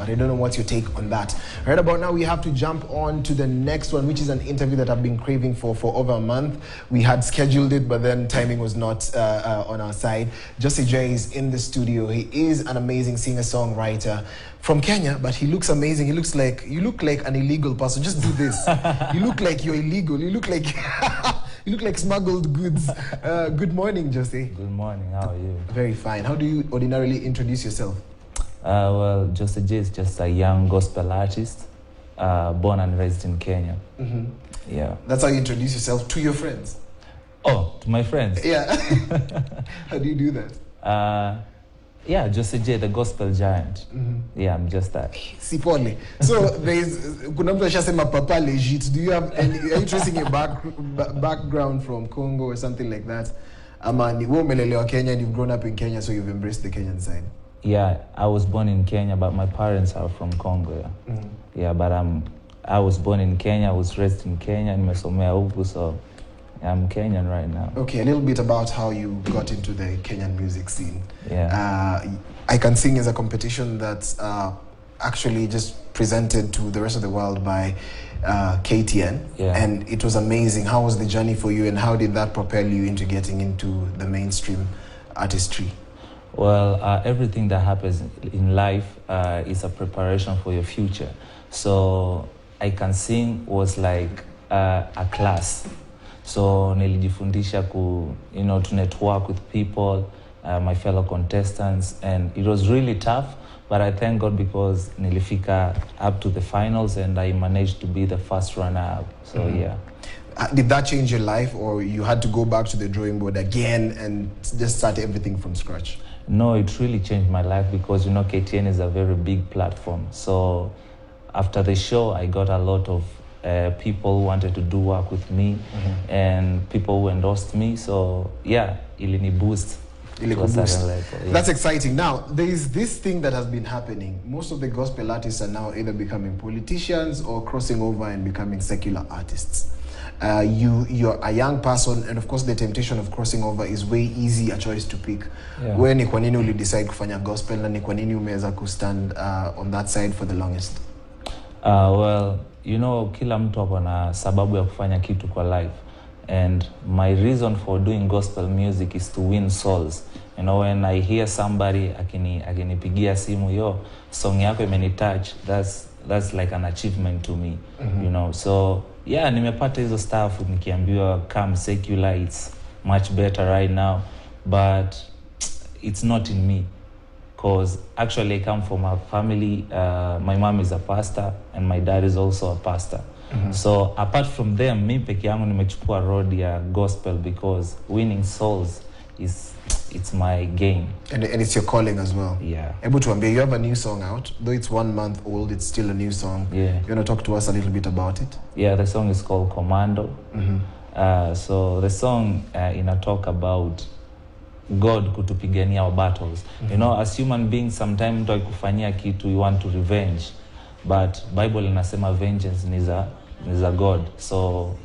I don't know what's your take on that. Right about now, we have to jump on to the next one, which is an interview that I've been craving for over a month. We had scheduled it, but then timing was not on our side. Jay is in the studio. He is an amazing singer-songwriter from Kenya, but he looks amazing. You look like an illegal person. Just do this. You look like you're illegal. You look like you look like smuggled goods. Good morning, Jose. Good morning. How are you? Very fine. How do you ordinarily introduce yourself? Well, Jose J is just a young gospel artist, born and raised in Kenya. Yeah. That's how you introduce yourself to your friends? Oh, to my friends? Yeah. How do you do that? Yeah, Jose J, the gospel giant. Yeah, I'm just that. Sipole. So kuna mtu ashasema papa legit. Do you have are you tracing your background from Congo or something like that? Ama ni wewe umelelewa Kenya and you've grown up in Kenya, so you've embraced the Kenyan side? Yeah, I was born in Kenya, but my parents are from Congo. Yeah, yeah, but I was born in Kenya, I was raised in Kenya, nimesomea huku, so I'm Kenyan right now. Okay, a little bit about how you got into the Kenyan music scene. Yeah. I Can Sing is a competition that's actually just presented to the rest of the world by KTN. Yeah. And it was amazing. How was the journey for you, and how did that propel you into getting into the mainstream artistry? Well, everything that happens in life is a preparation for your future. So I Can Sing was like a class. So nilijifundisha to network with people, my fellow contestants, and it was really tough, but I thank God because nilifika up to the finals and I managed to be the first runner-up. So yeah. Did that change your life, or you had to go back to the drawing board again and just start everything from scratch? No, it really changed my life because, KTN is a very big platform. So after the show, I got a lot of people who wanted to do work with me and people who endorsed me. So yeah, ilini boost. Yeah. That's exciting. Now, there is this thing that has been happening. Most of the gospel artists are now either becoming politicians or crossing over and becoming secular artists. You're a young person, and of course the temptation of crossing over is way easy a choice to pick. Yeah. Where ni kwa nini uli decide kufanya gospel, na ni kwa nini umeweza stand on that side for the longest? Well, kila mtu ako na sababu ya kufanya kitu kwa life, and my reason for doing gospel music is to win souls. When I hear somebody akinipigia simu, yo, song yako imenitouch, that's like an achievement to me. So yeah, nimepata hizo stuff nikiambiwa come secular, it's much better right now, but it's not in me. Because actually I come from a family, my mom is a pastor and my dad is also a pastor. So apart from them, mi peke yangu nimechukua road ya gospel because winning souls it's my game. And it's your calling as well. Yeah. Able to you have a new song out, though it's 1 month old, it's still a new song. Yeah. You want to talk to us a little bit about it? Yeah, the song is called Commando. So the song talk about God kutupigania our battles. As human beings, sometimes mtu akikufanyia kitu, you want to revenge. But Bible inasema vengeance is a God. So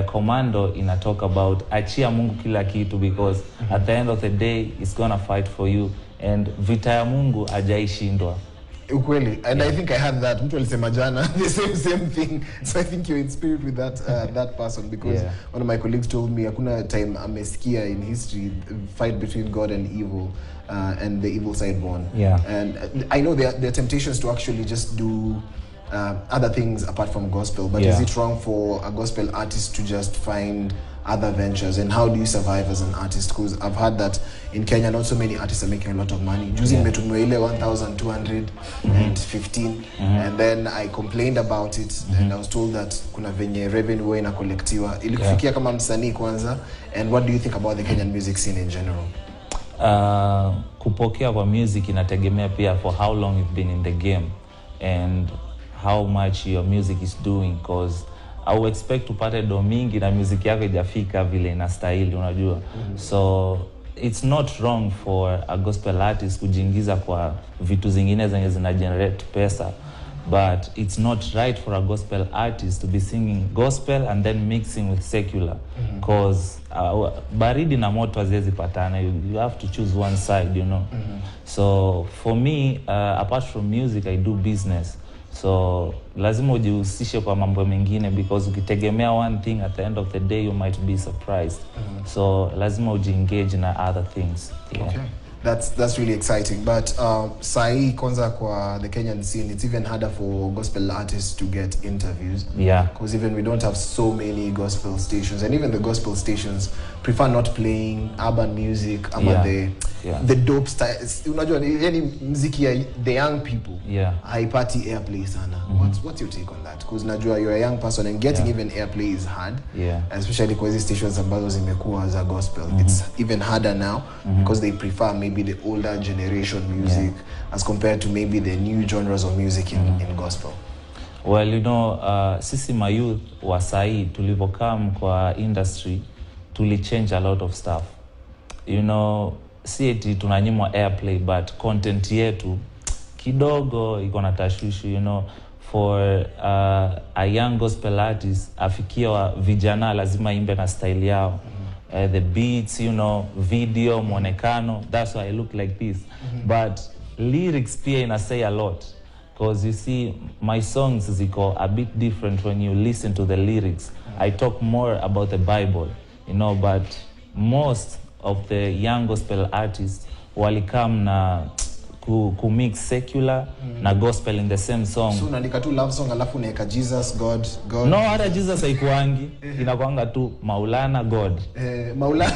Commando talk about achia Mungu kila kitu, because at the end of the day, it's gonna fight for you. And vita ya Mungu hajaishindwa. Ukweli. And I think I had that. Mtu alisema jana the same thing. So I think you're in spirit with that person, because one of my colleagues told me hakuna time amesikia in history fight between God and evil, and the evil side won. Yeah. And I know there are temptations to actually just do other things apart from gospel, but is it wrong for a gospel artist to just find other ventures? And how do you survive as an artist? Because I've heard that in Kenya not so many artists are making a lot of money. Using metumwe ile 1,215 and then I complained about it and I was told that kuna venye revenue ina kolektiwa ilikufikia kama msanii kwanza. And what do you think about the Kenyan music scene in general? Kupokea kwa music inategemea pia for how long you've been in the game and how much your music is doing, because I would expect tupate do mingi na music yako ijafika vile inastahili, unajua. So it's not wrong for a gospel artist kujiingiza kwa vitu zingine zenye zina generate pesa, but it's not right for a gospel artist to be singing gospel and then mixing with secular, because baridi na moto haziwezi patana. You have to choose one side, you know. So for me, apart from music, I do business. So lazima ujihusishe kwa mambo mengine, because ukitegemea one thing, at the end of the day you might be surprised. So lazima ujiengage na other things. Yeah. Okay. That's really exciting. But Sai kwanza kwa the Kenyan scene, it's even harder for gospel artists to get interviews. Yeah. Because even we don't have so many gospel stations, and even the gospel stations prefer not playing urban music. The dope style. Unajua any muziki ya the young people. Yeah. Haipati airplay sana. What's your take on that? Because najua you're a young person and getting even airplay is hard. Yeah. Especially kwa hizi stations ambazo zimekuwa za gospel. It's even harder now because they prefer maybe the older generation music as compared to maybe the new genres of music in gospel. Well, you know, sisi mayouth wa sai tulivokam kwa industry, change a lot of stuff. You know, si tunanyimwa airplay, but content yetu kidogo iko na tashwishi, you know. For a young gospel artist, afikia vijana lazima imbe na style yao. The beats, you know, video, monekano, that's why I look like this. But lyrics pia ina say a lot, because you see my songs ziko a bit different when you listen to the lyrics. I talk more about the Bible, you know, but most of the young gospel artists walikam na ku mix secular na gospel in the same song. So unaandika tu love song alafu unaeka Jesus, God. No, hata Jesus haikuangi. Inakuanga tu Maulana, God. Maulana.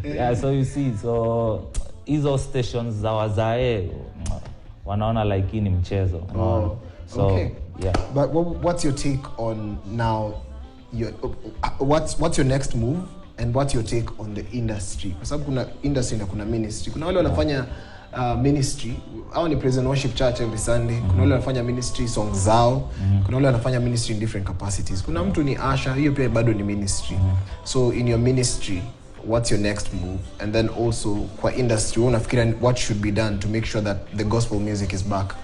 Yeah, so you see, so hizo stations za wazae wanaona like hii ni mchezo. So okay. Yeah. But what's your take on now what's your next move? And what's your take on the industry? Kwa sababu kuna industry na kuna ministry. Kuna wale wanafanya ministry, hao ni Praise and Worship Church every Sunday. Kuna wale wanafanya ministry songs zao. Kuna wale wanafanya ministry in different capacities. Kuna mtu ni Asha, hiyo pia bado ni ministry. So in your ministry, what's your next move? And then also kwa industry, unafikiri what should be done to make sure that the gospel music is back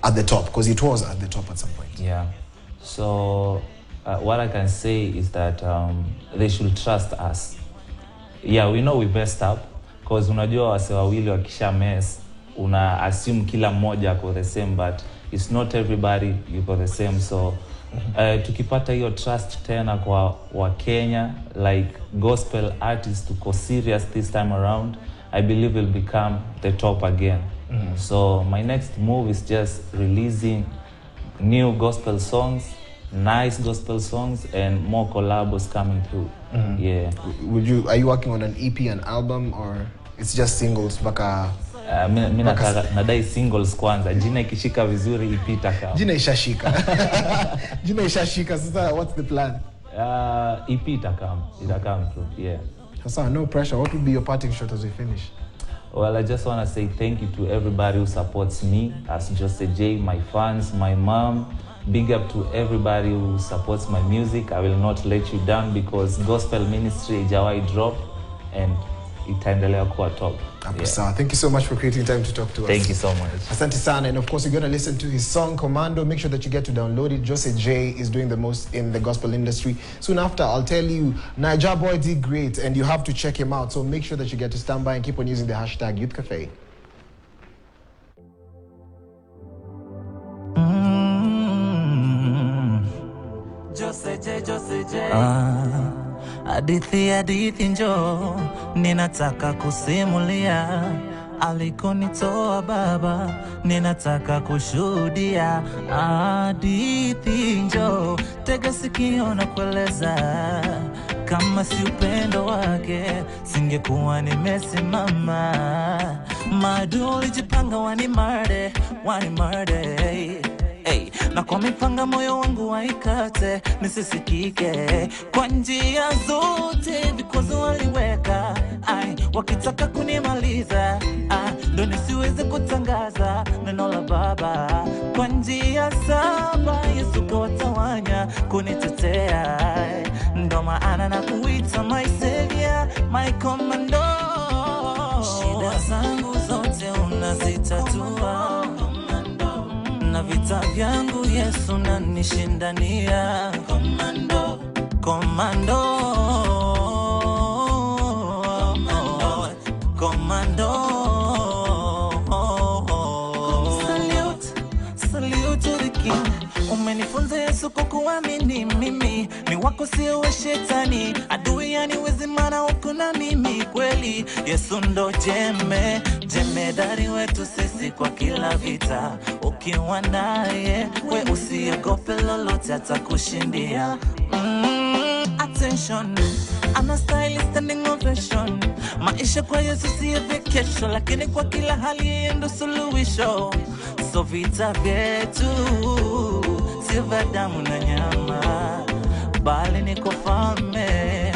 at the top, because it was at the top at some point. Yeah. So what I can say is that they should trust us. Yeah, we know we messed up, because unajua wase wawili wakisha mess, una assume kila mmoja ako the same, but it's not everybody yuko the same. So tukipata hiyo trust tena kwa wa Kenya, like gospel artists tuko serious this time around, I believe we'll become the top again. So my next move is just releasing new gospel songs, nice gospel songs, and more collabs coming through. Yeah. Are you working on an EP, an album, or it's just singles? Mimi nadai singles kwanza. Jina ikishika vizuri EP itakam. Jina ishashika. Jina ishashika. Sasa what's the plan? EP itakam through. Yeah. Sasa no pressure. What would be your parting shot as we finish? Well, I just want to say thank you to everybody who supports me as Jose J, my fans, my mom. Big up to everybody who supports my music. I will not let you down, because gospel ministry haijawahi drop and itaendelea kuwa top. Yeah. Thank you so much for creating time to talk to us. Thank you so much. Asante sana. And of course, you're going to listen to his song Commando. Make sure that you get to download it. Jose J is doing the most in the gospel industry. Soon after, I'll tell you, Naija Boy did great, and you have to check him out. So make sure that you get to stand by and keep on using the hashtag Youth Cafe. Jose J. Hadithi njoo, ninataka kusimulia alikonitoa baba, ninataka kushuhudia. Hadithi njoo, tega sikio na kueleza, kama si upendo wake singekuwa nimesimama. Maadui jipanga wanimarde. Hey, na kwa mipanga moyo wangu waikate, nisisikike kwa njia zote, vikwazo waliweka, wakitaka kunimaliza, ndo nisiweze kutangaza neno la baba. Kwa njia saba Yesu kawatawanya kunitetea, ndo maana na kuita my savior, my commando. Shida zangu zote unazitatua, Yesu nanishindania. Commando, commando, commando. Salute to the King. Umenifunza Yesu kukuamini mimi ni wako sio wa shetani, adui haniwezi maana uko na mimi kweli. Yesu ndo jemedari wetu sisi kwa kila vita, ukiwa naye we usiogope lolote atakushindia. Attention, ana style standing ovation. Maisha kwa Yesu si vacation, lakini kwa kila hali yeye ndo suluhisho. So vita vyetu si vya damu na nyama, bali ni kwa falme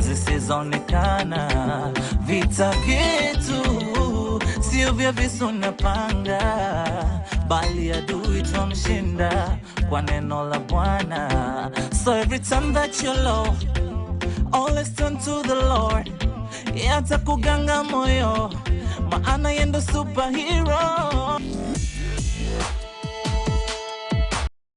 zisizoonekana. Vita vyetu sio vya visu na panga, bali adui tumshinda kwa neno la Bwana. So every time that you're low, always turn to the Lord. Yatakuganga moyo, maana yeye ndo superhero.